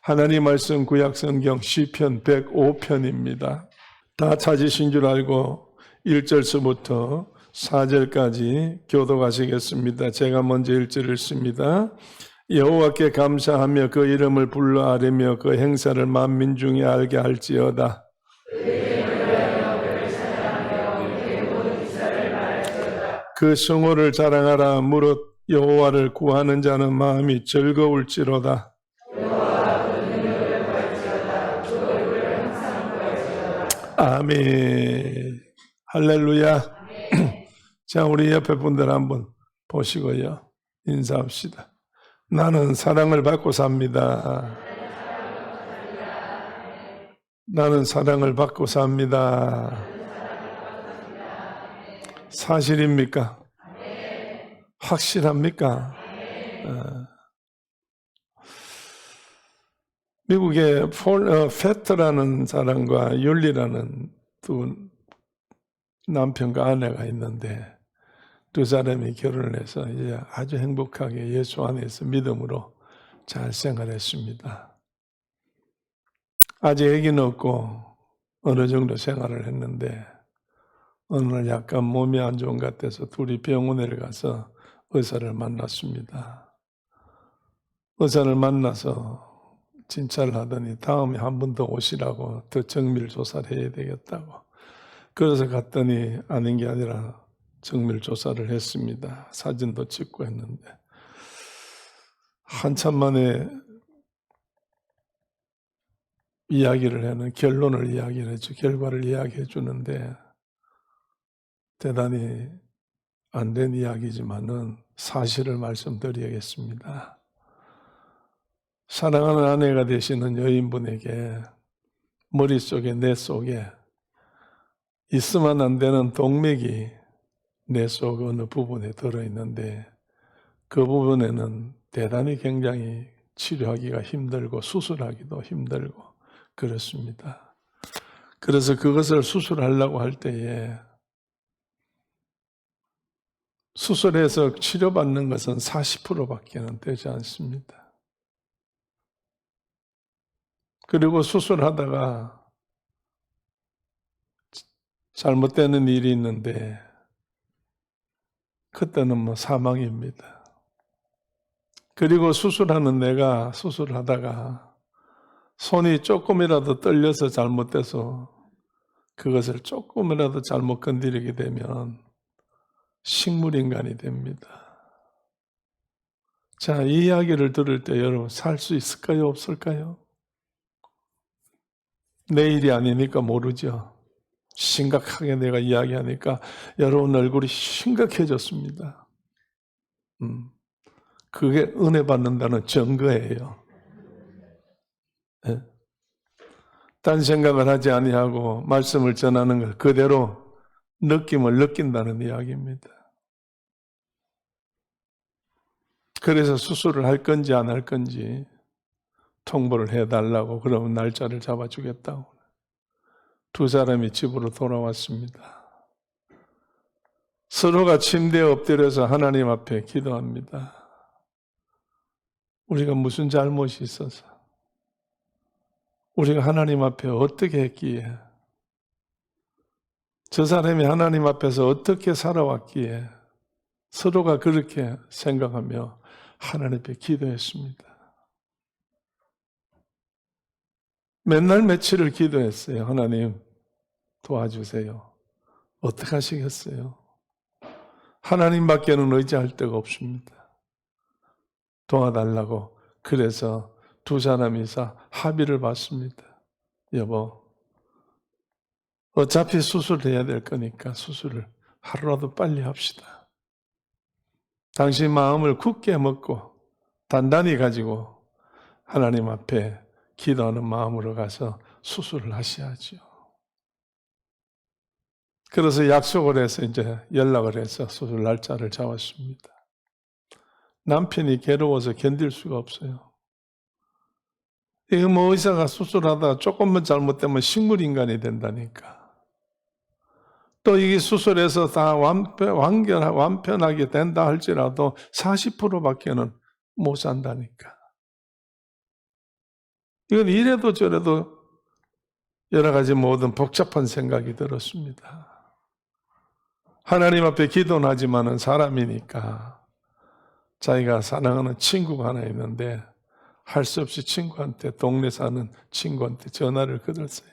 하나님 말씀 구약성경 시편 105편입니다. 다 찾으신 줄 알고 1절서부터 4절까지 교독하시겠습니다. 제가 먼저 1절을 씁니다. 여호와께 감사하며 그 이름을 불러 아뢰며 그 행사를 만민 중에 알게 할지어다. 그 성호를 자랑하라. 무릇 여호와를 구하는 자는 마음이 즐거울지로다. 아멘. 할렐루야. 자, 우리 옆에 분들 한번 보시고요. 인사합시다. 나는 사랑을 받고 삽니다. 나는 사랑을 받고 삽니다. 사실입니까? 확실합니까? 미국에 페트라는 사람과 율리라는 두 남편과 아내가 있는데 두 사람이 결혼을 해서 이제 아주 행복하게 예수 안에서 믿음으로 잘 생활했습니다. 아직 아기는 없고 어느 정도 생활을 했는데 어느 날 약간 몸이 안 좋은 것 같아서 둘이 병원에 가서 의사를 만났습니다. 의사를 만나서 진찰을 하더니 다음에 한 번 더 오시라고 더 정밀 조사를 해야 되겠다고. 그래서 갔더니 아닌 게 아니라 정밀 조사를 했습니다. 사진도 찍고 했는데 한참 만에 결론을 이야기를 해주, 결과를 이야기해 주는데 대단히 안 된 이야기지만은 사실을 말씀드리겠습니다. 사랑하는 아내가 되시는 여인분에게 머릿속에 내 속에 있으면 안 되는 동맥이 내 속 어느 부분에 들어있는데 그 부분에는 대단히 굉장히 치료하기가 힘들고 수술하기도 힘들고 그렇습니다. 그래서 그것을 수술하려고 할 때에 수술해서 치료받는 것은 40%밖에는 되지 않습니다. 그리고 수술하다가 잘못되는 일이 있는데 그때는 사망입니다. 그리고 수술하는 내가 수술하다가 손이 조금이라도 떨려서 잘못돼서 그것을 조금이라도 잘못 건드리게 되면 식물인간이 됩니다. 자, 이 이야기를 들을 때 여러분 살 수 있을까요? 없을까요? 내 일이 아니니까 모르죠. 심각하게 내가 이야기하니까 여러분 얼굴이 심각해졌습니다. 그게 은혜 받는다는 증거예요. 네? 딴 생각을 하지 아니하고 말씀을 전하는 것 그대로 느낌을 느낀다는 이야기입니다. 그래서 수술을 할 건지 안 할 건지 통보를 해달라고 그러면 날짜를 잡아주겠다고. 두 사람이 집으로 돌아왔습니다. 서로가 침대에 엎드려서 하나님 앞에 기도합니다. 우리가 무슨 잘못이 있어서 우리가 하나님 앞에 어떻게 했기에 저 사람이 하나님 앞에서 어떻게 살아왔기에 서로가 그렇게 생각하며 하나님 앞에 기도했습니다. 맨날 며칠을 기도했어요. 하나님 도와주세요. 어떻게 하시겠어요? 하나님밖에는 의지할 데가 없습니다. 도와달라고. 그래서 두 사람이서 합의를 봤습니다. 여보, 어차피 수술해야 될 거니까 수술을 하루라도 빨리 합시다. 당신 마음을 굳게 먹고 단단히 가지고 하나님 앞에 기도하는 마음으로 가서 수술을 하셔야죠. 그래서 약속을 해서 이제 연락을 해서 수술 날짜를 잡았습니다. 남편이 괴로워서 견딜 수가 없어요. 이거 뭐 의사가 수술하다가 조금만 잘못되면 식물인간이 된다니까. 또 이게 수술해서 다 완편하게 된다 할지라도 40%밖에는 못 산다니까. 이건 이래도 저래도 여러 가지 모든 복잡한 생각이 들었습니다. 하나님 앞에 기도는 하지만은 사람이니까 자기가 사랑하는 친구가 하나 있는데 할 수 없이 친구한테, 동네 사는 친구한테 전화를 걸었어요.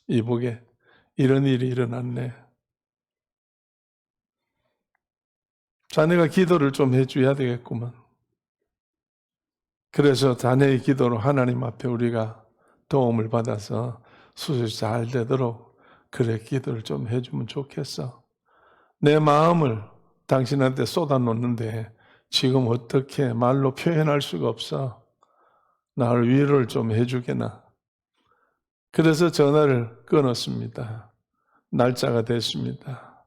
이보게 이런 일이 일어났네. 자네가 기도를 좀 해줘야 되겠구만. 그래서 자네의 기도로 하나님 앞에 우리가 도움을 받아서 수술이 잘 되도록 그래 기도를 좀 해주면 좋겠어. 내 마음을 당신한테 쏟아놓는데 지금 어떻게 말로 표현할 수가 없어. 나를 위로를 좀 해주게나. 그래서 전화를 끊었습니다. 날짜가 됐습니다.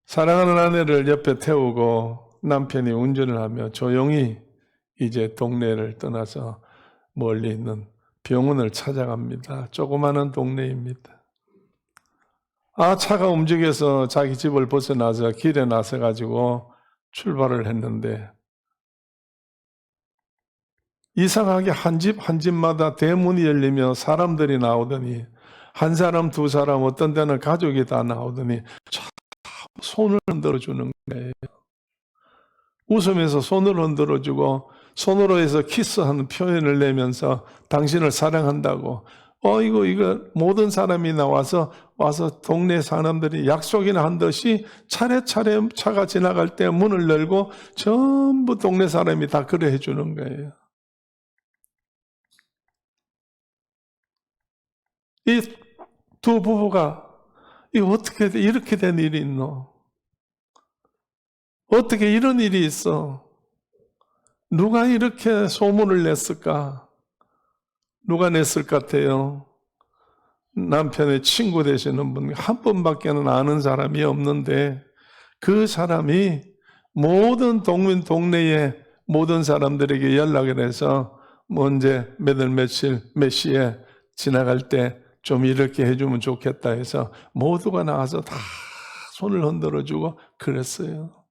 사랑하는 아내를 옆에 태우고 남편이 운전을 하며 조용히 이제 동네를 떠나서 멀리 있는 병원을 찾아갑니다. 조그마한 동네입니다. 차가 움직여서 자기 집을 벗어나서 길에 나서가지고 출발을 했는데 이상하게 한 집 한 집마다 대문이 열리며 사람들이 나오더니 한 사람 두 사람 어떤 데는 가족이 다 나오더니 손을 흔들어주는 거예요. 웃으면서 손을 흔들어주고 손으로 해서 키스하는 표현을 내면서 당신을 사랑한다고. 이거 모든 사람이 나와서 동네 사람들이 약속이나 한 듯이 차례차례 차가 지나갈 때 문을 열고 전부 동네 사람이 다 그래 해주는 거예요. 이 두 부부가 어떻게 이렇게 된 일이 있노? 어떻게 이런 일이 있어? 누가 이렇게 소문을 냈을까? 누가 냈을 것 같아요? 남편의 친구 되시는 분, 한 번밖에는 아는 사람이 없는데 그 사람이 모든 동네의 모든 사람들에게 연락을 해서 언제 며칠 몇 시에 지나갈 때 좀 이렇게 해주면 좋겠다 해서 모두가 나와서 다 손을 흔들어주고 그랬어요.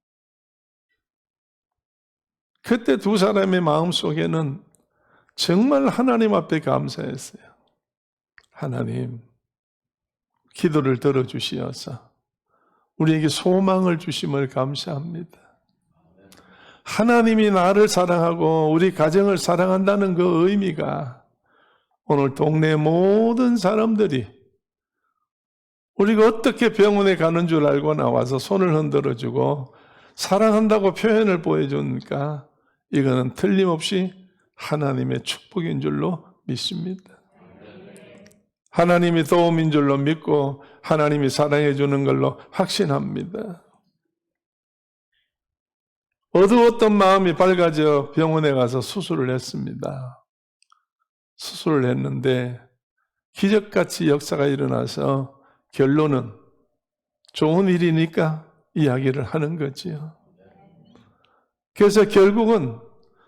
그때 두 사람의 마음속에는 정말 하나님 앞에 감사했어요. 하나님, 기도를 들어주시어서 우리에게 소망을 주심을 감사합니다. 하나님이 나를 사랑하고 우리 가정을 사랑한다는 그 의미가 오늘 동네 모든 사람들이 우리가 어떻게 병원에 가는 줄 알고 나와서 손을 흔들어주고 사랑한다고 표현을 보여주니까 이거는 틀림없이 하나님의 축복인 줄로 믿습니다. 하나님이 도움인 줄로 믿고 하나님이 사랑해 주는 걸로 확신합니다. 어두웠던 마음이 밝아져 병원에 가서 수술을 했습니다. 수술을 했는데 기적같이 역사가 일어나서 결론은 좋은 일이니까 이야기를 하는 거지요. 그래서 결국은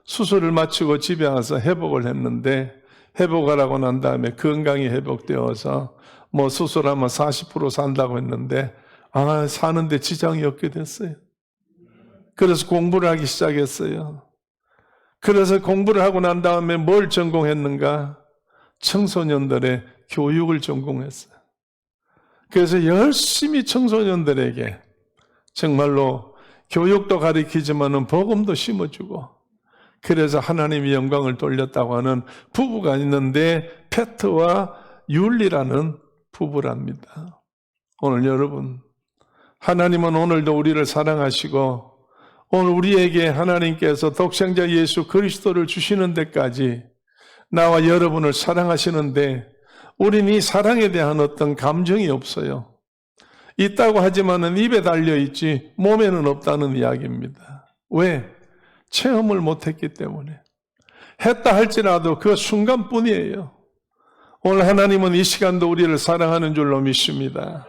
수술을 마치고 집에 와서 회복을 했는데 회복하라고 난 다음에 건강이 회복되어서 수술하면 40% 산다고 했는데 사는데 지장이 없게 됐어요. 그래서 공부를 하기 시작했어요. 그래서 공부를 하고 난 다음에 뭘 전공했는가? 청소년들의 교육을 전공했어요. 그래서 열심히 청소년들에게 정말로 교육도 가르치지만은 복음도 심어주고 그래서 하나님의 영광을 돌렸다고 하는 부부가 있는데 페트와 율리라는 부부랍니다. 오늘 여러분, 하나님은 오늘도 우리를 사랑하시고 오늘 우리에게 하나님께서 독생자 예수 그리스도를 주시는 데까지 나와 여러분을 사랑하시는데 우리는 이 사랑에 대한 어떤 감정이 없어요. 있다고 하지만은 입에 달려있지 몸에는 없다는 이야기입니다. 왜? 체험을 못했기 때문에. 했다 할지라도 그 순간뿐이에요. 오늘 하나님은 이 시간도 우리를 사랑하는 줄로 믿습니다.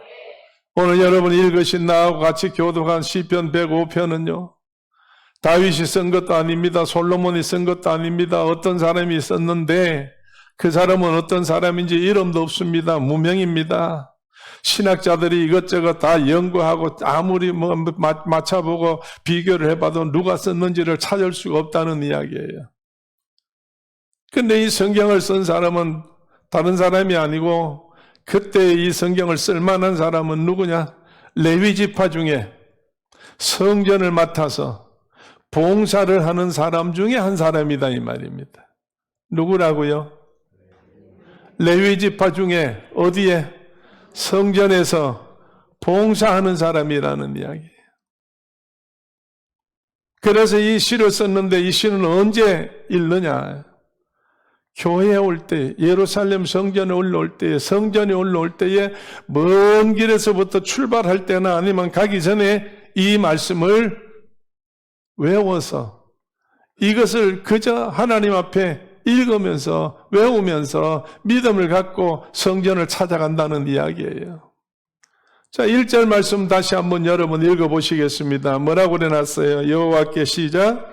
오늘 여러분이 읽으신 나하고 같이 교독한 시편 105편은요. 다윗이 쓴 것도 아닙니다. 솔로몬이 쓴 것도 아닙니다. 어떤 사람이 썼는데 그 사람은 어떤 사람인지 이름도 없습니다. 무명입니다. 신학자들이 이것저것 다 연구하고 아무리 맞춰보고 비교를 해봐도 누가 썼는지를 찾을 수가 없다는 이야기예요. 근데 이 성경을 쓴 사람은 다른 사람이 아니고 그때 이 성경을 쓸 만한 사람은 누구냐? 레위 지파 중에 성전을 맡아서 봉사를 하는 사람 중에 한 사람이다 이 말입니다. 누구라고요? 레위 지파 중에 어디에? 성전에서 봉사하는 사람이라는 이야기예요. 그래서 이 시를 썼는데 이 시는 언제 읽느냐? 교회에 올 때, 예루살렘 성전에 올라올 때에, 성전에 올라올 때에 먼 길에서부터 출발할 때나 아니면 가기 전에 이 말씀을 외워서 이것을 그저 하나님 앞에 읽으면서 외우면서 믿음을 갖고 성전을 찾아간다는 이야기예요. 자, 1절 말씀 다시 한번 여러분 읽어보시겠습니다. 뭐라고 해놨어요? 여호와께 시작.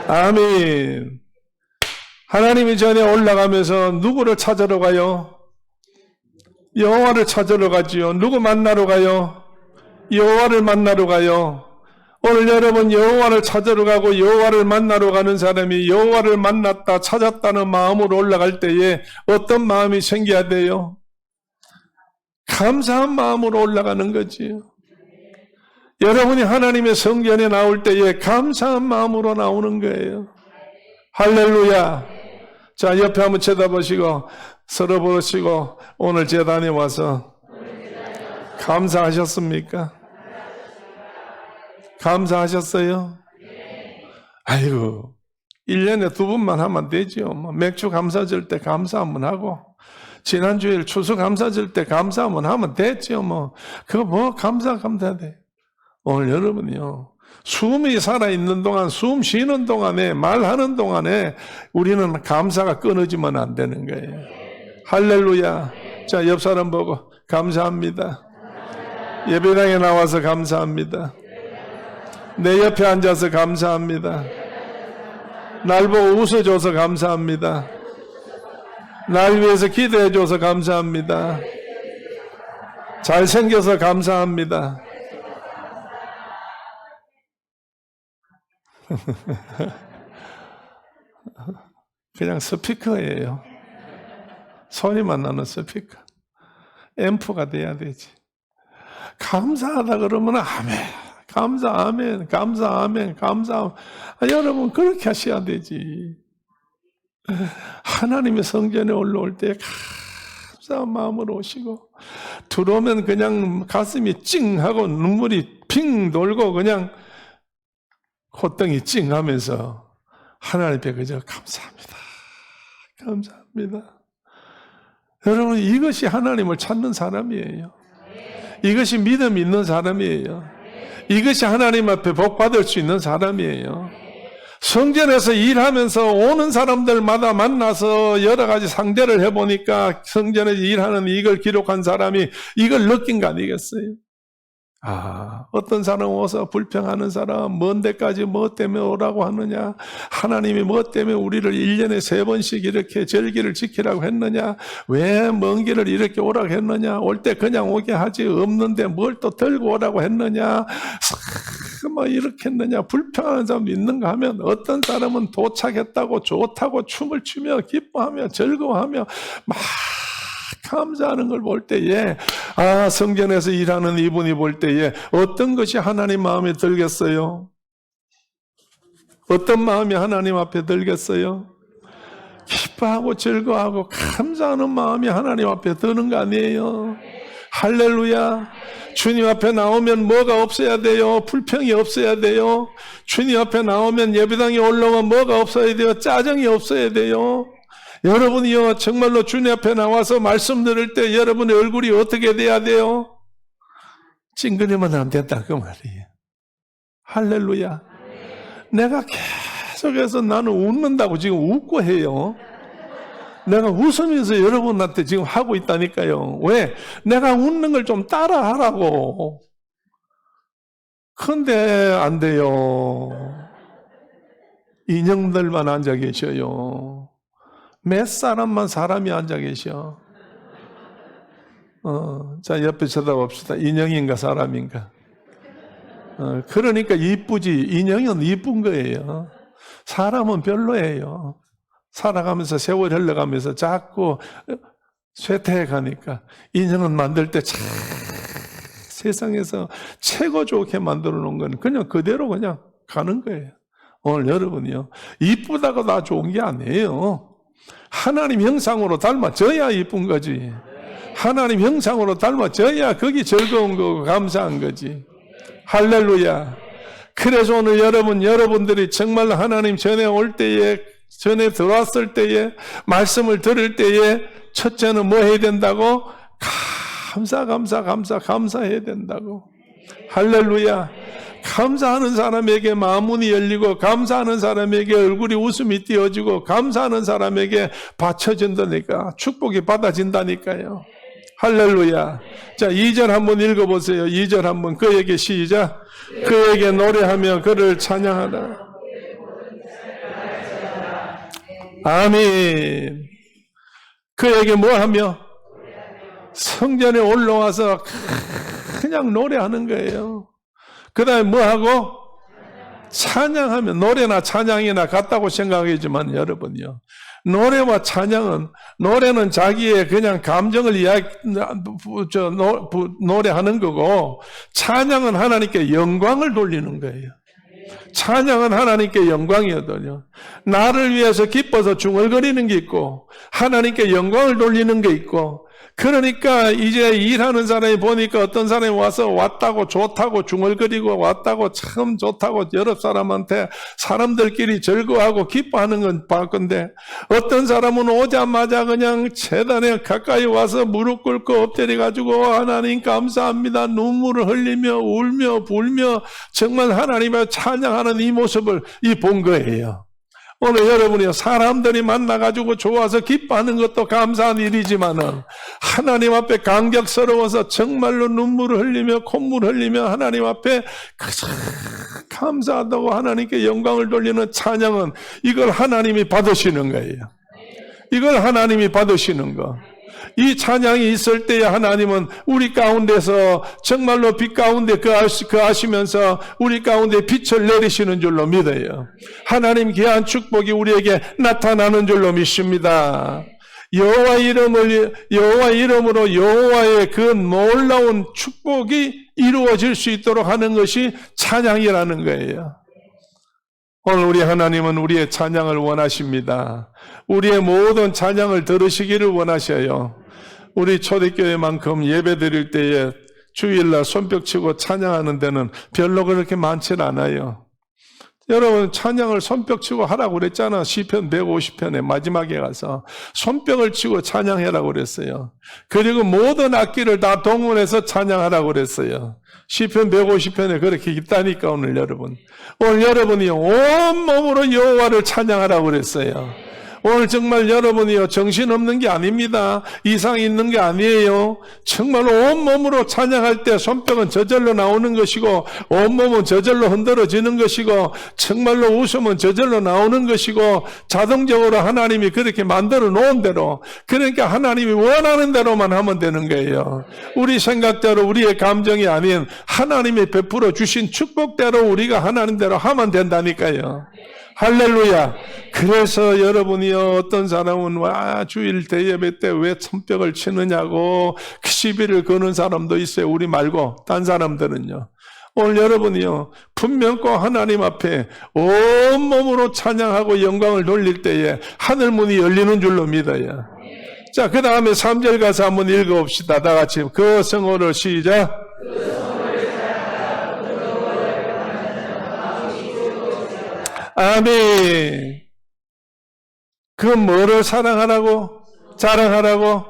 아멘. 하나님이 전에 올라가면서 누구를 찾으러 가요? 여호와를 찾으러 가지요. 누구 만나러 가요? 여호와를 만나러 가요. 오늘 여러분 여호와를 찾으러 가고 여호와를 만나러 가는 사람이 여호와를 만났다 찾았다는 마음으로 올라갈 때에 어떤 마음이 생겨야 돼요? 감사한 마음으로 올라가는 거지요. 여러분이 하나님의 성전에 나올 때에 감사한 마음으로 나오는 거예요. 할렐루야. 자, 옆에 한번 쳐다보시고 서로 보시고 오늘 제단에 와서 감사하셨습니까? 감사하셨어요? 아이고, 1년에 2번만 하면 되죠. 맥주 감사절 때 감사 한번 하고 지난주에 추수 감사절 때 감사 한번 하면 됐죠. 그거 뭐 감사돼. 오늘 여러분이요, 숨이 살아있는 동안, 숨 쉬는 동안에, 말하는 동안에 우리는 감사가 끊어지면 안 되는 거예요. 할렐루야. 자, 옆 사람 보고 감사합니다. 예배당에 나와서 감사합니다. 내 옆에 앉아서 감사합니다. 날 보고 웃어줘서 감사합니다. 날 위해서 기도해줘서 감사합니다. 잘생겨서 감사합니다. 그냥 스피커예요. 소리만 나는 스피커. 앰프가 돼야 되지. 감사하다 그러면 아멘, 감사, 아멘, 감사, 아멘, 감사. 여러분 그렇게 하셔야 되지. 하나님의 성전에 올라올 때 감사한 마음으로 오시고 들어오면 그냥 가슴이 찡하고 눈물이 핑 돌고 그냥 콧등이 찡하면서 하나님 앞에 그저 감사합니다. 감사합니다. 여러분 이것이 하나님을 찾는 사람이에요. 이것이 믿음 있는 사람이에요. 이것이 하나님 앞에 복 받을 수 있는 사람이에요. 성전에서 일하면서 오는 사람들마다 만나서 여러 가지 상대를 해보니까 성전에서 일하는 이걸 기록한 사람이 이걸 느낀 거 아니겠어요? 어떤 사람 와서 불평하는 사람, 먼 데까지 뭐 때문에 오라고 하느냐, 하나님이 뭐 때문에 우리를 1년에 3번씩 이렇게 절기를 지키라고 했느냐, 왜 먼 길을 이렇게 오라고 했느냐, 올 때 그냥 오게 하지 없는데 뭘 또 들고 오라고 했느냐, 뭐 이렇게 했느냐, 불평하는 사람도 있는가 하면 어떤 사람은 도착했다고 좋다고 춤을 추며 기뻐하며 즐거워하며 막 감사하는 걸 볼 때에 성전에서 일하는 이분이 볼 때에 어떤 것이 하나님 마음에 들겠어요? 어떤 마음이 하나님 앞에 들겠어요? 기뻐하고 즐거워하고 감사하는 마음이 하나님 앞에 드는 거 아니에요? 할렐루야. 주님 앞에 나오면 뭐가 없어야 돼요? 불평이 없어야 돼요? 주님 앞에 나오면 예배당에 올라오면 뭐가 없어야 돼요? 짜증이 없어야 돼요? 여러분이요, 정말로 주님 앞에 나와서 말씀 들을 때 여러분의 얼굴이 어떻게 돼야 돼요? 찡그리면 안 된다, 그 말이에요. 할렐루야. 내가 계속해서 나는 웃는다고 지금 웃고 해요. 내가 웃으면서 여러분한테 지금 하고 있다니까요. 왜? 내가 웃는 걸 좀 따라 하라고. 근데 안 돼요. 인형들만 앉아 계셔요. 몇 사람만 사람이 앉아 계셔. 자, 옆에 쳐다봅시다. 인형인가 사람인가? 그러니까 이쁘지. 인형은 이쁜 거예요. 사람은 별로예요. 살아가면서 세월 흘러가면서 자꾸 쇠퇴해 가니까 인형은 만들 때 참 세상에서 최고 좋게 만들어 놓은 건 그냥 그대로 그냥 가는 거예요. 오늘 여러분이요, 이쁘다고 다 좋은 게 아니에요. 하나님 형상으로 닮아져야 이쁜 거지. 하나님 형상으로 닮아져야 그게 즐거운 거고 감사한 거지. 할렐루야. 그래서 오늘 여러분들이 정말 하나님 전에 올 때에, 전에 들어왔을 때에, 말씀을 들을 때에 첫째는 뭐 해야 된다고? 감사해야 된다고. 할렐루야. 감사하는 사람에게 마음문이 열리고, 감사하는 사람에게 얼굴이 웃음이 띄어지고, 감사하는 사람에게 받쳐진다니까, 축복이 받아진다니까요. 할렐루야. 자, 2절 한번 읽어보세요. 2절 한번. 그에게 시작. 그에게 노래하며 그를 찬양하라. 아멘. 그에게 뭐하며? 성전에 올라와서 그냥 노래하는 거예요. 그 다음에 뭐하고? 찬양하면, 노래나 찬양이나 같다고 생각하지만 여러분요, 노래와 찬양은, 노래는 자기의 그냥 감정을 노래하는 거고, 찬양은 하나님께 영광을 돌리는 거예요. 찬양은 하나님께 영광이거든요. 나를 위해서 기뻐서 중얼거리는 게 있고, 하나님께 영광을 돌리는 게 있고, 그러니까 이제 일하는 사람이 보니까 어떤 사람이 와서 왔다고 좋다고 중얼거리고, 왔다고 참 좋다고 여러 사람한테 사람들끼리 즐거워하고 기뻐하는 건 볼 건데, 어떤 사람은 오자마자 그냥 제단에 가까이 와서 무릎 꿇고 엎드려가지고 하나님 감사합니다, 눈물을 흘리며 울며 불며 정말 하나님을 찬양하는 이 모습을 본 거예요. 오늘 여러분이 사람들이 만나가지고 좋아서 기뻐하는 것도 감사한 일이지만은, 하나님 앞에 감격스러워서 정말로 눈물을 흘리며 콧물을 흘리며 하나님 앞에 감사하다고 하나님께 영광을 돌리는 찬양은, 이걸 하나님이 받으시는 거예요. 이걸 하나님이 받으시는 거. 이 찬양이 있을 때에 하나님은 우리 가운데서 정말로 빛 가운데 거하시면서 우리 가운데 빛을 내리시는 줄로 믿어요. 하나님 귀한 축복이 우리에게 나타나는 줄로 믿습니다. 여호와 이름으로 여호와의 그 놀라운 축복이 이루어질 수 있도록 하는 것이 찬양이라는 거예요. 오늘 우리 하나님은 우리의 찬양을 원하십니다. 우리의 모든 찬양을 들으시기를 원하셔요. 우리 초대교회만큼 예배 드릴 때에 주일날 손뼉치고 찬양하는 데는 별로 그렇게 많지 않아요. 여러분, 찬양을 손뼉치고 하라고 그랬잖아. 시편 150편에 마지막에 가서 손뼉을 치고 찬양하라고 그랬어요. 그리고 모든 악기를 다 동원해서 찬양하라고 그랬어요. 시편 150편에 그렇게 있다니까. 오늘 여러분이 온 몸으로 여호와를 찬양하라고 그랬어요. 오늘 정말 여러분이요, 정신없는 게 아닙니다. 이상이 있는 게 아니에요. 정말 온몸으로 찬양할 때 손뼉은 저절로 나오는 것이고, 온몸은 저절로 흔들어지는 것이고, 정말로 웃음은 저절로 나오는 것이고, 자동적으로 하나님이 그렇게 만들어 놓은 대로, 그러니까 하나님이 원하는 대로만 하면 되는 거예요. 우리 생각대로, 우리의 감정이 아닌 하나님이 베풀어 주신 축복대로 우리가 하나님대로 하면 된다니까요. 할렐루야. 그래서 여러분이요, 어떤 사람은 주일 대예배 때 왜 손뼉을 치느냐고 시비를 거는 사람도 있어요. 우리 말고 딴 사람들은요. 오늘 여러분이요, 분명 꼭 하나님 앞에 온몸으로 찬양하고 영광을 돌릴 때에 하늘문이 열리는 줄로 믿어요. 자, 그 다음에 3절 가서 한번 읽어봅시다. 다 같이 그 성호를 시작. 아멘. 그 뭐를 사랑하라고? 자랑하라고?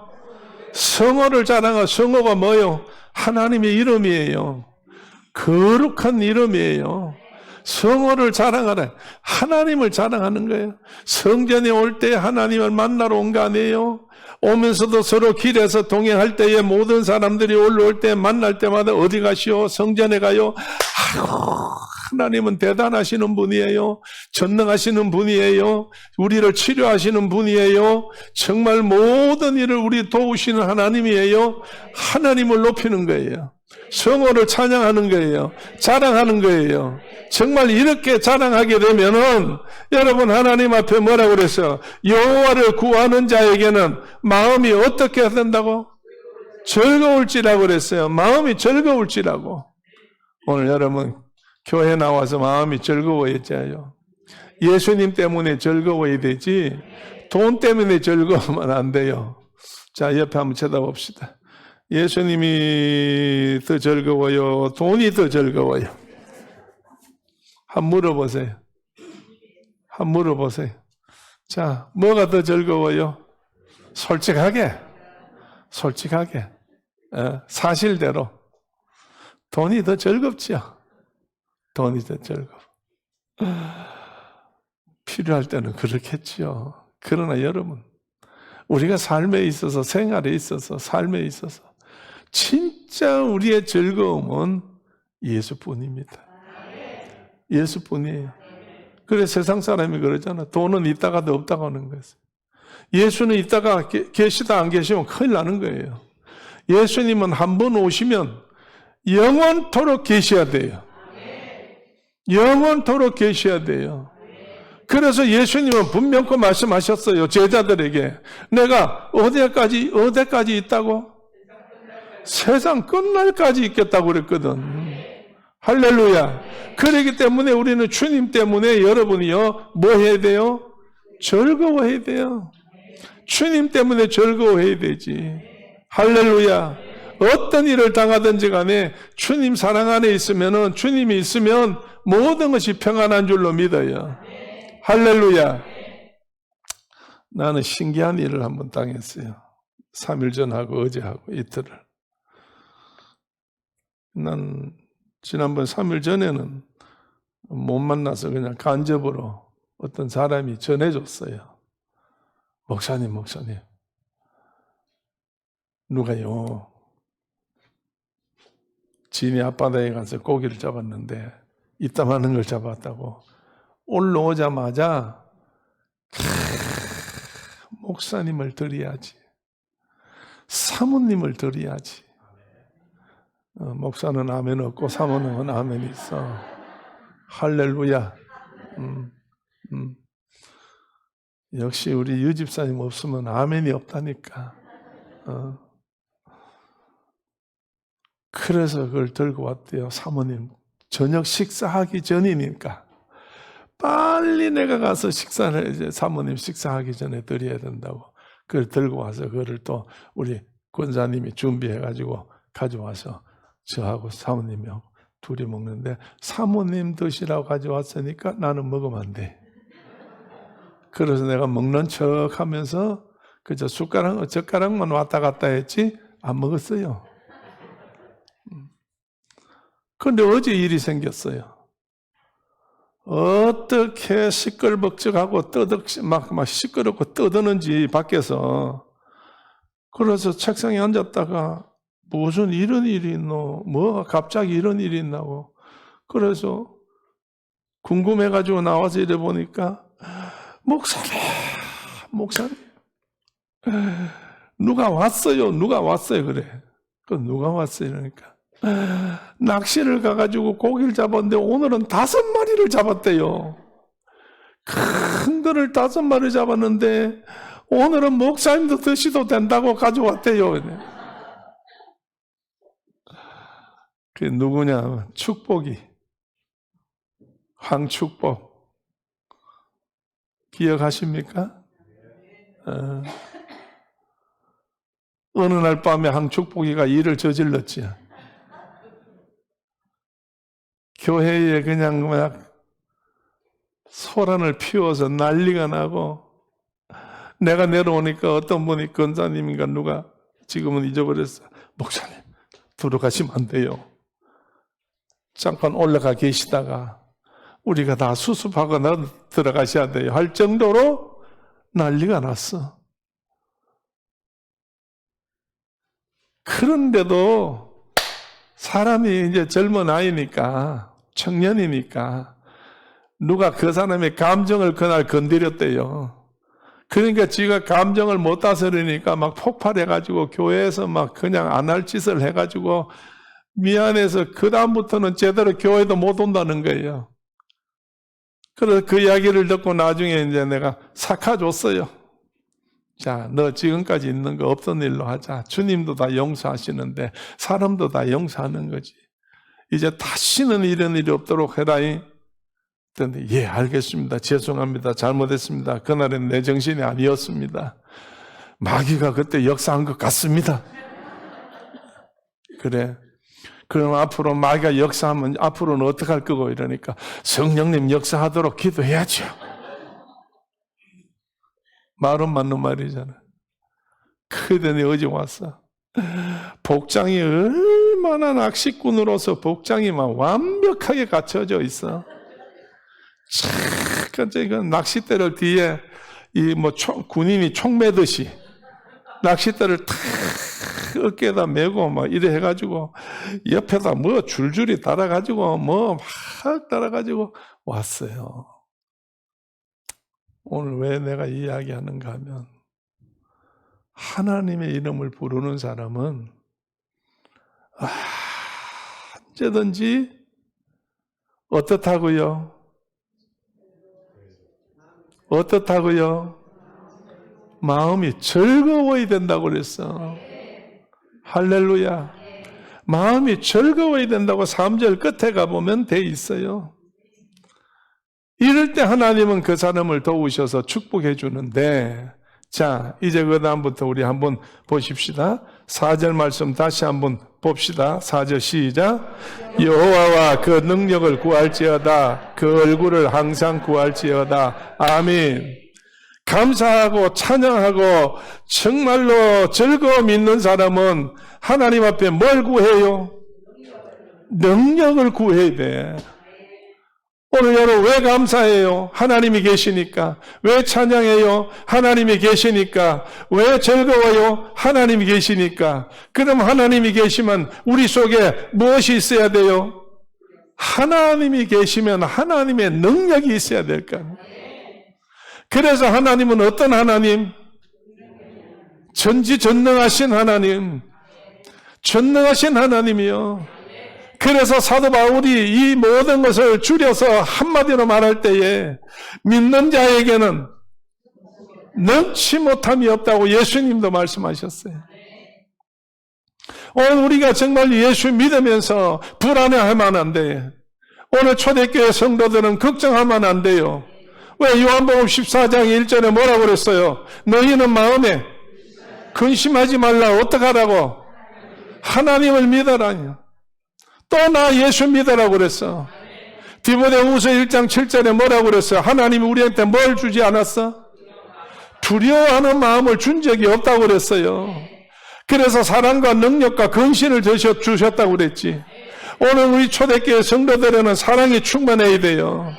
성호를 자랑하고. 성호가 뭐요? 하나님의 이름이에요. 거룩한 이름이에요. 성호를 자랑하라. 하나님을 자랑하는 거예요. 성전에 올 때 하나님을 만나러 온 거 아니에요? 오면서도 서로 길에서 동행할 때에 모든 사람들이 올라올 때 만날 때마다 어디 가시오? 성전에 가요? 아이고, 하나님은 대단하시는 분이에요. 전능하시는 분이에요. 우리를 치료하시는 분이에요. 정말 모든 일을 우리 도우시는 하나님이에요. 하나님을 높이는 거예요. 성호를 찬양하는 거예요. 자랑하는 거예요. 정말 이렇게 자랑하게 되면은 여러분 하나님 앞에 뭐라고 그랬어요? 여호와를 구하는 자에게는 마음이 어떻게 된다고? 즐거울지라고 그랬어요. 마음이 즐거울지라고. 오늘 여러분 교회 나와서 마음이 즐거워야죠. 예수님 때문에 즐거워야 되지 돈 때문에 즐거우면 안 돼요. 자, 옆에 한번 쳐다봅시다. 예수님이 더 즐거워요? 돈이 더 즐거워요? 한번 물어보세요. 한번 물어보세요. 자, 뭐가 더 즐거워요? 솔직하게. 사실대로. 돈이 더 즐겁죠. 돈이 더 즐거워. 필요할 때는 그렇겠죠. 그러나 여러분, 우리가 삶에 있어서, 생활에 있어서, 삶에 있어서 진짜 우리의 즐거움은 예수뿐입니다. 예수뿐이에요. 그래서 세상 사람이 그러잖아. 돈은 있다가도 없다고 하는 거예요. 예수는 있다가 계시다 안 계시면 큰일 나는 거예요. 예수님은 한 번 오시면 영원토록 계셔야 돼요. 영원토록 계셔야 돼요. 그래서 예수님은 분명히 말씀하셨어요. 제자들에게. 내가 어디까지 있다고? 세상 끝날까지 있겠다고 그랬거든. 할렐루야. 그렇기 때문에 우리는 주님 때문에 여러분이요, 뭐 해야 돼요? 즐거워해야 돼요. 주님 때문에 즐거워해야 되지. 할렐루야. 어떤 일을 당하든지 간에 주님 사랑 안에 있으면은, 주님이 있으면 모든 것이 평안한 줄로 믿어요. 할렐루야. 나는 신기한 일을 한번 당했어요. 3일 전하고 어제하고 이틀을. 난 지난번 3일 전에는 못 만나서 그냥 간접으로 어떤 사람이 전해줬어요. 목사님. 누가요? 진이 앞바다에 가서 고기를 잡았는데 이따만한 걸 잡았다고. 올라오자마자 목사님을 드려야지. 사모님을 드려야지. 목사는 아멘 없고 사모님은 아멘 있어. 할렐루야. 역시 우리 유 집사님 없으면 아멘이 없다니까. 그래서 그걸 들고 왔대요. 사모님 저녁 식사하기 전이니까 빨리 내가 가서 식사를 이제 사모님 식사하기 전에 드려야 된다고. 그걸 들고 와서 그거를 또 우리 권사님이 준비해가지고 가져와서 저하고 사모님하고 둘이 먹는데 사모님 드시라고 가져왔으니까 나는 먹으면 안 돼. 그래서 내가 먹는 척 하면서 그저 젓가락만 왔다 갔다 했지 안 먹었어요. 그런데 어제 일이 생겼어요. 어떻게 시끌벅적하고 막 시끄럽고 떠드는지 밖에서. 그래서 책상에 앉았다가 무슨 이런 일이 있노? 뭐 갑자기 이런 일이 있나고. 그래서 궁금해가지고 나와서 이래 보니까 목사님 누가 왔어요 그래. 그 누가 왔어요 그러니까 낚시를 가가지고 고기를 잡았는데 오늘은 5마리를 잡았대요. 큰 거를 5마리 잡았는데 오늘은 목사님도 드시도 된다고 가져왔대요. 그게 누구냐? 축복이. 황축복. 기억하십니까? 어느 날 밤에 황축복이가 일을 저질렀지. 교회에 그냥 막 소란을 피워서 난리가 나고, 내가 내려오니까 어떤 분이 권사님인가 누가 지금은 잊어버렸어. 목사님 들어가시면 안 돼요. 잠깐 올라가 계시다가 우리가 다 수습하고 들어가셔야 돼요 할 정도로 난리가 났어. 그런데도 사람이 이제 젊은 아이니까 청년이니까 누가 그 사람의 감정을 그날 건드렸대요. 그러니까 지가 감정을 못 다스리니까 막 폭발해가지고 교회에서 막 그냥 안 할 짓을 해가지고 미안해서 그 다음부터는 제대로 교회도 못 온다는 거예요. 그래서 그 이야기를 듣고 나중에 이제 내가 삭혀줬어요. 자, 너 지금까지 있는 거 없던 일로 하자. 주님도 다 용서하시는데 사람도 다 용서하는 거지. 이제 다시는 이런 일이 없도록 해라이. 그런데 예, 알겠습니다. 죄송합니다. 잘못했습니다. 그날은 내 정신이 아니었습니다. 마귀가 그때 역사한 것 같습니다. 그래. 그럼 앞으로 마귀가 역사하면 앞으로는 어떻게 할 거고 이러니까 성령님 역사하도록 기도해야죠. 말은 맞는 말이잖아. 그러더니 어제 왔어. 복장이 얼마나 낚시꾼으로서 복장이 막 완벽하게 갖춰져 있어. 갑자기 그 낚싯대를 뒤에 군인이 총 매듯이 낚싯대를 탁 어깨에다 메고 막 이래 해가지고 옆에다 뭐 줄줄이 달아가지고 뭐 막 달아가지고 왔어요. 오늘 왜 내가 이 이야기 하는가 하면 하나님의 이름을 부르는 사람은 언제든지 어떻다고요? 어떻다고요? 마음이 즐거워야 된다고 그랬어. 할렐루야. 마음이 즐거워야 된다고 3절 끝에 가보면 돼 있어요. 이럴 때 하나님은 그 사람을 도우셔서 축복해 주는데, 자, 이제 그 다음부터 우리 한번 보십시다. 4절 말씀 다시 한번 봅시다. 4절 시작. 여호와와 그 능력을 구할지어다. 그 얼굴을 항상 구할지어다. 아멘. 감사하고 찬양하고 정말로 즐거움 있는 사람은 하나님 앞에 뭘 구해요? 능력을 구해야 돼. 오늘 여러분 왜 감사해요? 하나님이 계시니까. 왜 찬양해요? 하나님이 계시니까. 왜 즐거워요? 하나님이 계시니까. 그럼 하나님이 계시면 우리 속에 무엇이 있어야 돼요? 하나님이 계시면 하나님의 능력이 있어야 될까요? 그래서 하나님은 어떤 하나님? 전지전능하신 하나님. 전능하신 하나님이요. 그래서 사도 바울이 이 모든 것을 줄여서 한마디로 말할 때에 믿는 자에게는 능치 못함이 없다고 예수님도 말씀하셨어요. 오늘 우리가 정말 예수 믿으면서 불안해하면 안 돼. 오늘 초대교회 성도들은 걱정하면 안 돼요. 왜 요한복음 14장 1절에 뭐라고 그랬어요? 너희는 마음에 근심하지 말라. 어떡하라고? 하나님을 믿어라니. 또 나 예수 믿으라고 그랬어. 디모데후서 1장 7절에 뭐라고 그랬어요? 하나님이 우리한테 뭘 주지 않았어? 두려워하는 마음을 준 적이 없다고 그랬어요. 그래서 사랑과 능력과 근신을 주셨다고 그랬지. 오늘 우리 초대교회 성도들에는 사랑이 충만해야 돼요.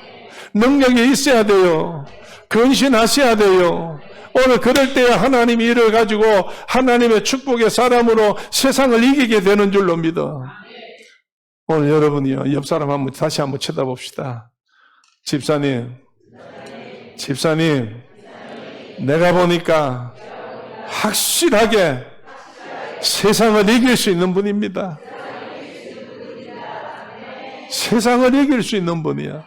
능력이 있어야 돼요. 근신하셔야 돼요. 오늘 그럴 때 하나님이 이를 가지고 하나님의 축복의 사람으로 세상을 이기게 되는 줄로 믿어. 오늘 여러분이요, 옆 사람 다시 한번 쳐다봅시다. 집사님, 내가 보니까 확실하게 세상을 이길 수 있는 분입니다. 세상을 이길 수 있는 분이야.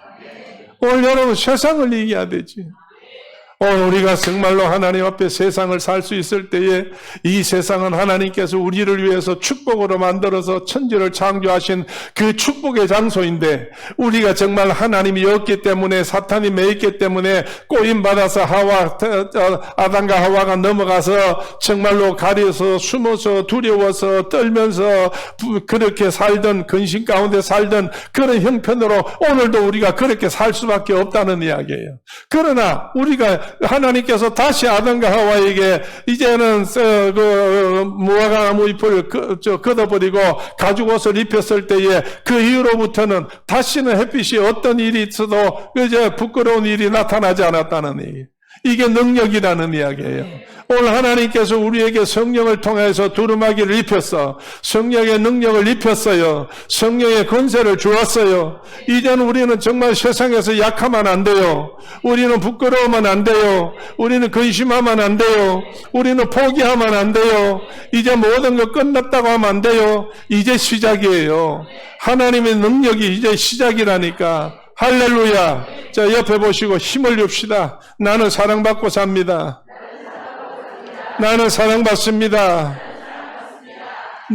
오늘 여러분 세상을 이겨야 되지. 오늘 우리가 정말로 하나님 앞에 세상을 살 수 있을 때에 이 세상은 하나님께서 우리를 위해서 축복으로 만들어서 천지를 창조하신 그 축복의 장소인데 우리가 정말 하나님이 없기 때문에 사탄이 매있기 때문에 꼬임받아서 아담과 하와가 넘어가서 정말로 가려서 숨어서 두려워서 떨면서 그렇게 살던 근심 가운데 살던 그런 형편으로 오늘도 우리가 그렇게 살 수밖에 없다는 이야기예요. 그러나 우리가 하나님께서 다시 아담과 하와에게 이제는 무화과나무 잎을 걷어버리고 가죽옷을 입혔을 때에 그 이후로부터는 다시는 햇빛이 어떤 일이 있어도 이제 부끄러운 일이 나타나지 않았다는 얘기. 이게 능력이라는 이야기예요. 오늘 하나님께서 우리에게 성령을 통해서 두루마기를 입혔어. 성령의 능력을 입혔어요. 성령의 권세를 주었어요. 이제는 우리는 정말 세상에서 약하면 안 돼요. 우리는 부끄러우면 안 돼요. 우리는 근심하면 안 돼요. 우리는 포기하면 안 돼요. 이제 모든 것 끝났다고 하면 안 돼요. 이제 시작이에요. 하나님의 능력이 이제 시작이라니까. 할렐루야. 자, 옆에 보시고 힘을 줍시다. 나는 사랑받고 삽니다. 나는 사랑받습니다.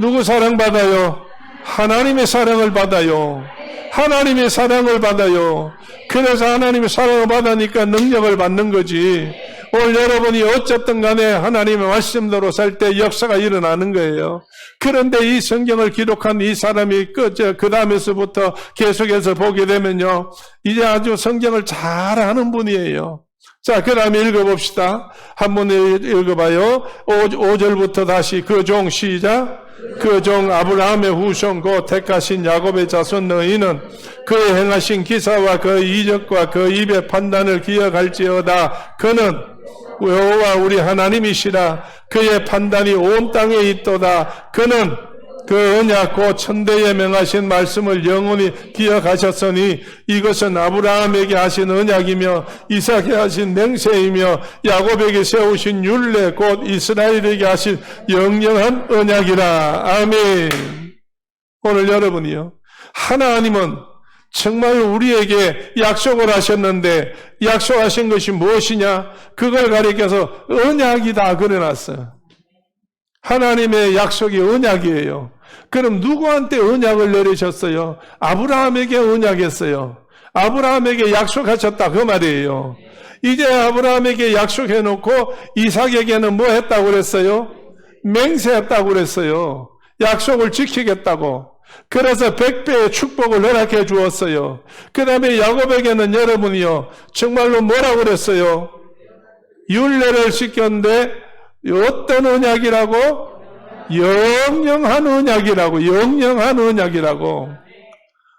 누구 사랑받아요? 하나님의 사랑을 받아요. 하나님의 사랑을 받아요. 그래서 하나님의 사랑을 받으니까 능력을 받는 거지. 오늘 여러분이 어쨌든 간에 하나님의 말씀대로 살 때 역사가 일어나는 거예요. 그런데 이 성경을 기록한 이 사람이 그 다음에서부터 계속해서 보게 되면요, 이제 아주 성경을 잘 아는 분이에요. 자, 그 다음에 읽어봅시다. 한번 읽어봐요. 5절부터 다시 그 종 시작. 그 종 아브라함의 후손 곧 택하신 야곱의 자손 너희는 그의 행하신 기사와 그 이적과 그 입의 판단을 기억할지어다. 그는 여호와 우리 하나님이시라. 그의 판단이 온 땅에 있도다. 그는 그 언약 곧 천대에 명하신 말씀을 영원히 기억하셨으니 이것은 아브라함에게 하신 언약이며 이삭에게 하신 맹세이며 야곱에게 세우신 율례 곧 이스라엘에게 하신 영영한 언약이라. 아멘. 오늘 여러분이요, 하나님은 정말 우리에게 약속을 하셨는데 약속하신 것이 무엇이냐? 그걸 가리켜서 언약이다 그래놨어요. 하나님의 약속이 언약이에요. 그럼 누구한테 언약을 내리셨어요? 아브라함에게 언약했어요. 아브라함에게 약속하셨다 그 말이에요. 이제 아브라함에게 약속해놓고 이삭에게는 뭐 했다고 그랬어요? 맹세했다고 그랬어요. 약속을 지키겠다고. 그래서 100배의 축복을 허락해 주었어요. 그 다음에 야곱에게는 여러분이요, 정말로 뭐라고 그랬어요? 율례를 시켰는데 어떤 언약이라고? 영영한 언약이라고. 영영한 언약이라고.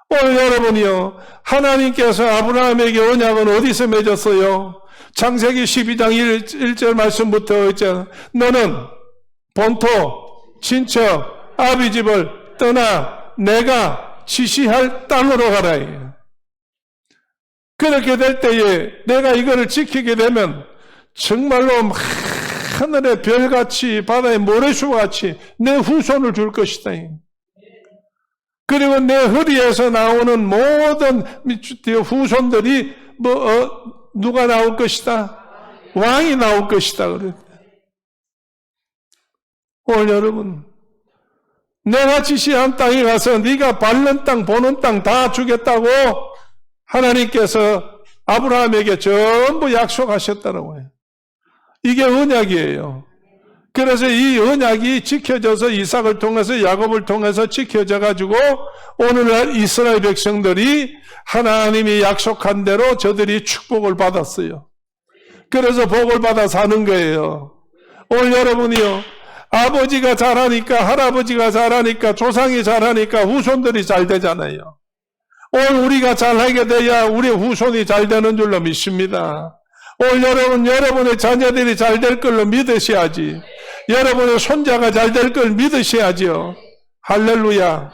오늘 여러분이요, 하나님께서 아브라함에게 언약은 어디서 맺었어요? 창세기 12장 1절 말씀부터 있잖아. 너는 본토, 친척, 아비 집을 떠나 내가 지시할 땅으로 가라. 그렇게 될 때에 내가 이거를 지키게 되면 정말로 하늘의 별같이 바다의 모래수같이 내 후손을 줄 것이다. 그리고 내 허리에서 나오는 모든 후손들이 누가 나올 것이다? 왕이 나올 것이다. 오늘 여러분, 내가 지시한 땅에 가서 네가 밟는 땅, 보는 땅 다 주겠다고 하나님께서 아브라함에게 전부 약속하셨다고 해요. 이게 언약이에요. 그래서 이 언약이 지켜져서 이삭을 통해서 야곱을 통해서 지켜져 가지고 오늘날 이스라엘 백성들이 하나님이 약속한 대로 저들이 축복을 받았어요. 그래서 복을 받아 사는 거예요. 오늘 여러분이요, 아버지가 잘하니까, 할아버지가 잘하니까, 조상이 잘하니까 후손들이 잘 되잖아요. 오늘 우리가 잘하게 돼야 우리 후손이 잘 되는 줄로 믿습니다. 오늘 여러분의 자녀들이 잘 될 걸로 믿으셔야지. 여러분의 손자가 잘 될 걸 믿으셔야죠. 할렐루야.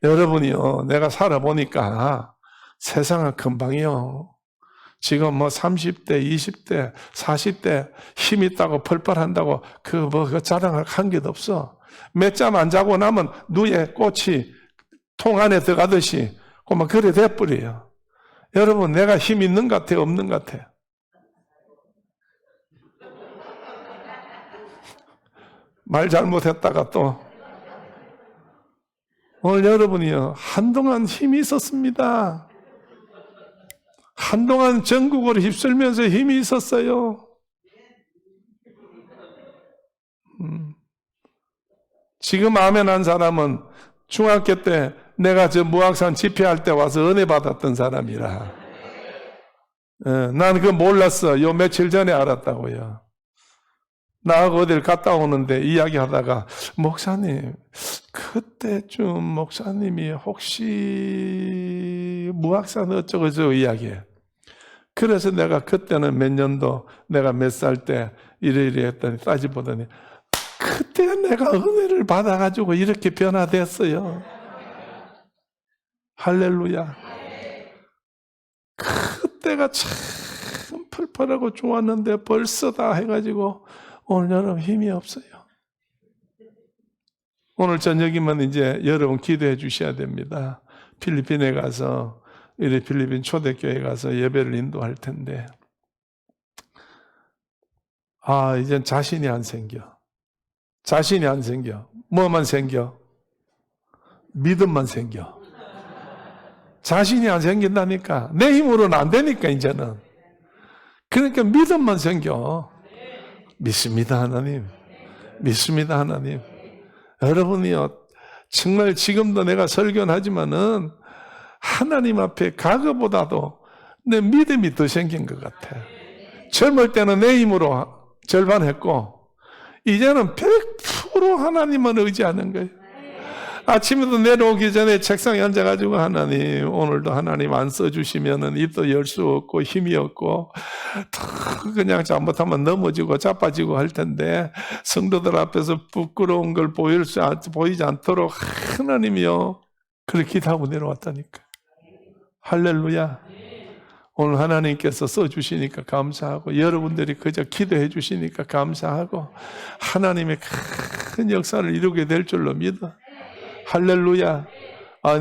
여러분이요, 내가 살아보니까 세상은 금방이요. 지금 30대, 20대, 40대 힘 있다고 펄펄한다고 그 자랑할 한 개도 없어. 몇 잠 안 자고 나면 누에 꽃이 통 안에 들어가듯이 그만 그래 돼버려요. 여러분, 내가 힘 있는 것 같아요? 없는 것 같아요? 말 잘못했다가 또 오늘 여러분이요, 한동안 힘이 있었습니다. 한동안 전국을 휩쓸면서 힘이 있었어요. 지금 아멘 한 사람은 중학교 때 내가 저 무악산 집회할 때 와서 은혜 받았던 사람이라. 난 그거 몰랐어. 요 며칠 전에 알았다고요. 나하고 어딜 갔다 오는데 이야기하다가 목사님, 그때쯤 목사님이 혹시 무악산 어쩌고저쩌고 이야기해. 그래서 내가 그때는 몇 년도 내가 몇 살 때 이래 했더니 따지보더니 그때 내가 은혜를 받아가지고 이렇게 변화됐어요. 할렐루야. 그때가 참 펄펄하고 좋았는데 벌써 다 해가지고 오늘 여러분 힘이 없어요. 오늘 저녁이면 이제 여러분 기도해 주셔야 됩니다. 필리핀에 가서 이래 필리핀 초대교회 가서 예배를 인도할 텐데 이젠 자신이 안 생겨. 자신이 안 생겨. 뭐만 생겨? 믿음만 생겨. 자신이 안 생긴다니까. 내 힘으로는 안 되니까 이제는. 그러니까 믿음만 생겨. 믿습니다 하나님. 믿습니다 하나님. 여러분이요 정말 지금도 내가 설교는 하지만은 하나님 앞에 과거보다도 내 믿음이 더 생긴 것 같아. 젊을 때는 내 힘으로 절반 했고 이제는 100% 하나님만 의지하는 거예요. 아침에도 내려오기 전에 책상에 앉아가지고 하나님 오늘도 하나님 안 써주시면은 입도 열 수 없고 힘이 없고 그냥 잘못하면 넘어지고 자빠지고 할 텐데 성도들 앞에서 부끄러운 걸 보이지 않도록 하나님이요 그렇게 기도하고 내려왔다니까. 할렐루야. 오늘 하나님께서 써주시니까 감사하고 여러분들이 그저 기도해 주시니까 감사하고 하나님의 큰 역사를 이루게 될 줄로 믿어. 할렐루야.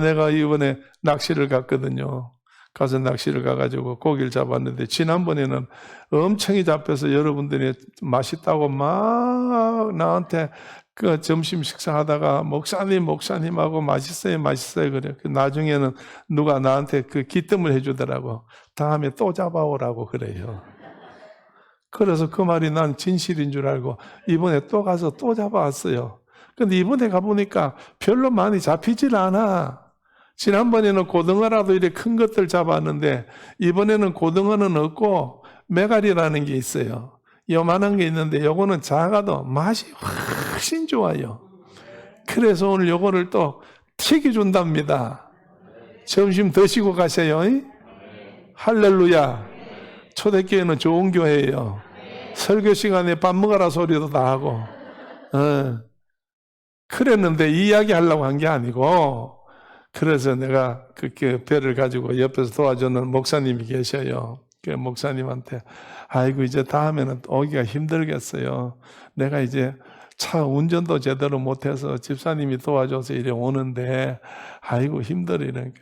내가 이번에 낚시를 갔거든요. 가서 낚시를 가가지고 고기를 잡았는데 지난번에는 엄청이 잡혀서 여러분들이 맛있다고 막 나한테 그 점심 식사하다가 목사님하고 맛있어요 그래. 나중에는 누가 나한테 그 기뜸을 해주더라고. 다음에 또 잡아오라고 그래요. 그래서 그 말이 난 진실인 줄 알고 이번에 또 가서 또 잡아왔어요. 근데 이번에 가보니까 별로 많이 잡히질 않아. 지난번에는 고등어라도 이렇게 큰 것들 잡았는데 이번에는 고등어는 없고 메갈이라는 게 있어요. 요만한 게 있는데 요거는 작아도 맛이 훨씬 좋아요. 그래서 오늘 요거를 또 튀겨준답니다. 점심 드시고 가세요. 할렐루야. 초대교회는 좋은 교회예요. 설교 시간에 밥 먹어라 소리도 다 하고. 그랬는데 이 이야기 하려고 한 게 아니고 그래서 내가 그렇게 배를 가지고 옆에서 도와주는 목사님이 계셔요. 그 목사님한테 아이고 이제 다음에는 오기가 힘들겠어요. 내가 이제 차 운전도 제대로 못해서 집사님이 도와줘서 이래 오는데 아이고 힘들어 이러니까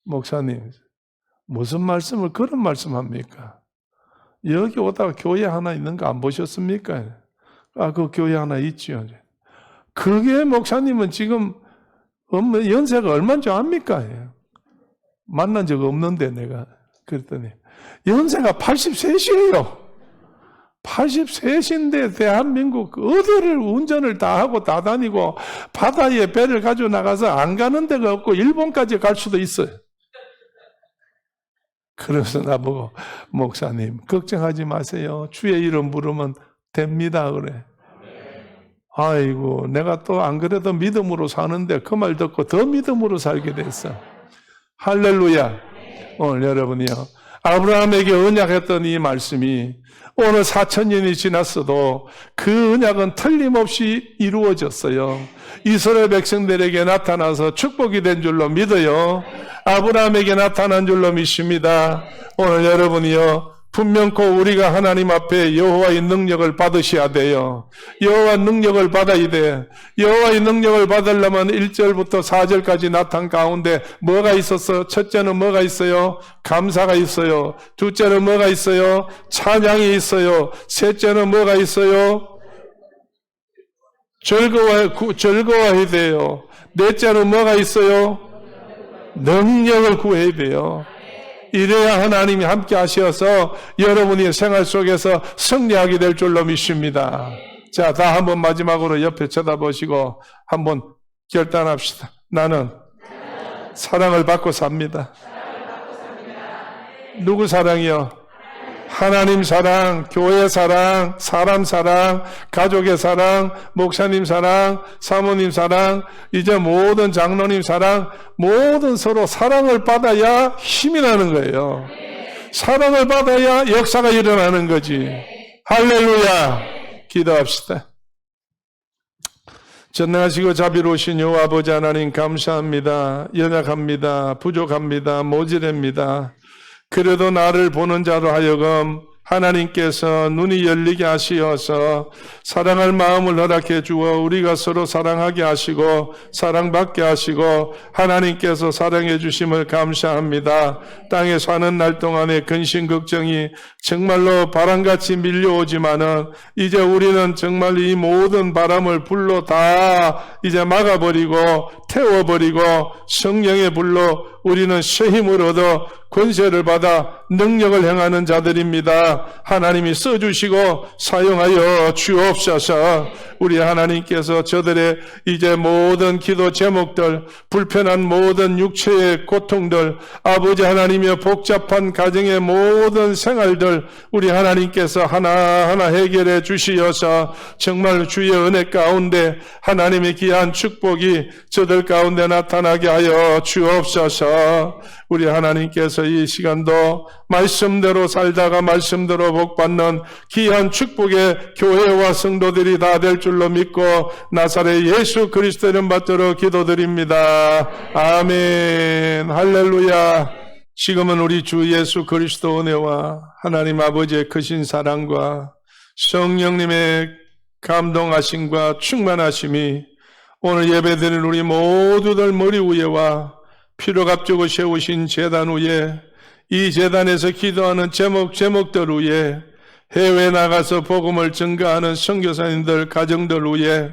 목사님 무슨 말씀을 그런 말씀합니까? 여기 오다가 교회 하나 있는 거 안 보셨습니까? 그 교회 하나 있죠. 그게 목사님은 지금 연세가 얼마인 줄 압니까? 만난 적 없는데 내가 그랬더니 연세가 83이에요. 83인데 대한민국 어디를 운전을 다 하고 다 다니고 바다에 배를 가지고 나가서 안 가는 데가 없고 일본까지 갈 수도 있어요. 그래서 나보고 목사님 걱정하지 마세요. 주의 이름 부르면 됩니다 그래. 아이고 내가 또 안 그래도 믿음으로 사는데 그 말 듣고 더 믿음으로 살게 됐어. 할렐루야. 오늘 여러분이요 아브라함에게 언약했던 이 말씀이 오늘 4000년이 지났어도 그 언약은 틀림없이 이루어졌어요. 이스라엘 백성들에게 나타나서 축복이 된 줄로 믿어요. 아브라함에게 나타난 줄로 믿습니다. 오늘 여러분이요 분명코 우리가 하나님 앞에 여호와의 능력을 받으셔야 돼요. 여호와 능력을 받아야 돼. 여호와의 능력을 받으려면 1절부터 4절까지 나타난 가운데 뭐가 있었어? 첫째는 뭐가 있어요? 감사가 있어요. 둘째는 뭐가 있어요? 찬양이 있어요. 셋째는 뭐가 있어요? 즐거워야 돼요. 넷째는 뭐가 있어요? 능력을 구해야 돼요. 이래야 하나님이 함께 하셔서 여러분의 생활 속에서 승리하게 될 줄로 믿습니다. 자, 다 한번 마지막으로 옆에 쳐다보시고 한번 결단합시다. 나는 사랑을 받고 삽니다. 누구 사랑이요? 하나님 사랑, 교회 사랑, 사람 사랑, 가족의 사랑, 목사님 사랑, 사모님 사랑, 이제 모든 장로님 사랑, 모든 서로 사랑을 받아야 힘이 나는 거예요. 사랑을 받아야 역사가 일어나는 거지. 할렐루야. 기도합시다. 전능하시고 자비로우신 여호와 아버지 하나님 감사합니다. 연약합니다. 부족합니다. 모자랍니다. 그래도 나를 보는 자로 하여금 하나님께서 눈이 열리게 하시어서 사랑할 마음을 허락해 주어 우리가 서로 사랑하게 하시고 사랑받게 하시고 하나님께서 사랑해 주심을 감사합니다. 땅에 사는 날 동안에 근심 걱정이 정말로 바람같이 밀려오지만은 이제 우리는 정말 이 모든 바람을 불로 다 이제 막아버리고 태워버리고 성령의 불로 우리는 새 힘을 얻어 권세를 받아 능력을 행하는 자들입니다. 하나님이 써주시고 사용하여 주옵소서. 우리 하나님께서 저들의 이제 모든 기도 제목들, 불편한 모든 육체의 고통들, 아버지 하나님의 복잡한 가정의 모든 생활들 우리 하나님께서 하나하나 해결해 주시어서 정말 주의 은혜 가운데 하나님의 귀한 축복이 저들 가운데 나타나게 하여 주옵소서. 우리 하나님께서 이 시간도 말씀대로 살다가 말씀대로 복받는 귀한 축복의 교회와 성도들이 다 될 줄로 믿고 나사렛 예수 그리스도 이름 받들어 기도드립니다. 아멘. 할렐루야. 지금은 우리 주 예수 그리스도 은혜와 하나님 아버지의 크신 사랑과 성령님의 감동하심과 충만하심이 오늘 예배드리는 우리 모두들 머리 위에와 피로 값주고 세우신 제단 위에 이 제단에서 기도하는 제목들 위에 해외에 나가서 복음을 증거하는 선교사님들 가정들 위에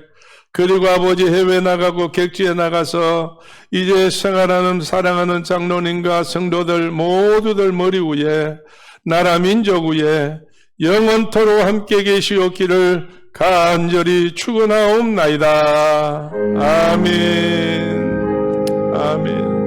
그리고 아버지 해외 나가고 객지에 나가서 이제 생활하는 사랑하는 장로님과 성도들 모두들 머리 위에 나라 민족 위에 영원토록 함께 계시옵기를 간절히 축원하옵나이다. 아멘. 아멘.